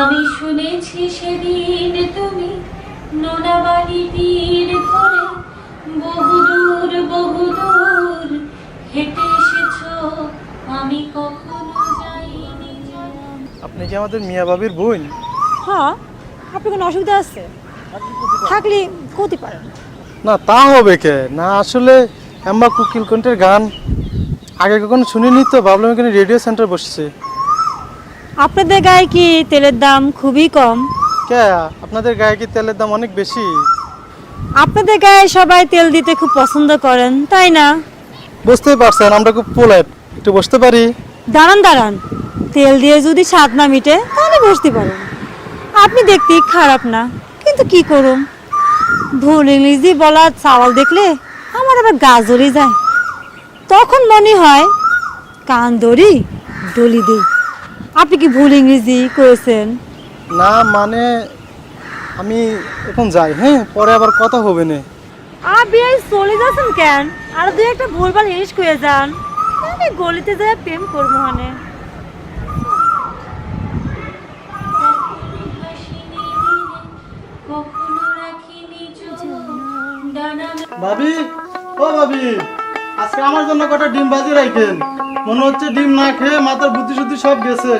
আমি শুনেছি সেদিন তুমি নোনাবাড়ি তীর ধরে বহুদূর হেঁটে এসেছো, আমি কখনো যাইনি। আপনি কি আমাদের মিয়া ভাবির বোন? হ্যাঁ, আপনার কোনো অসুবিধা আছে থাকলে করতে পারেন। না তা হবে কে না, আসলে এম্বা কুকিল কণ্ঠের গান আগে কখনো শুনিনি, তো ভাবলাম এখানে রেডিও সেন্টার বসছে। আপনাদের গায়ে কি তেলের দাম খুবই কম? কে আপনাদের গায়ে কি তেলের দাম অনেক বেশি? আপনাদের গায়ে সবাই তেল দিতে খুব পছন্দ করেন, তাই না? বুঝতেই পারছেন আমরা খুব পোলাইট, একটু বসতে পারি? দাঁড়ান দাঁড়ান, তেল দিয়ে যদি স্বাদ না মিটে তাহলে বসতে পারেন। আপনি দেখতে খারাপ না, কিন্তু কি করুন, ভুল ইংরেজি বলা চাওয়াল দেখলে আমার আবার গা জ্বলে যায়। তখন মনে হয় কান ধরি ডলি দিই। আপনি কি ভুল ইংরেজি করেছেন? না মানে আমি এখন যাই, হ্যাঁ পরে আবার কথা হবে না। আপনি চলে যাচ্ছেন কেন? আর দুই একটা ভুলভাল জিনিস করে যান, আমি গলিতে যায় প্রেম করবো মানে। কখনো রাখিনি চোখ ডানা। ভাবি, ও ভাবি, আজকে আমার জন্য কটা ডিম ভাজি রাখেন। মনে হচ্ছে ডিম না খেয়ে মাথার বুদ্ধি শুদ্ধি সব গেছে।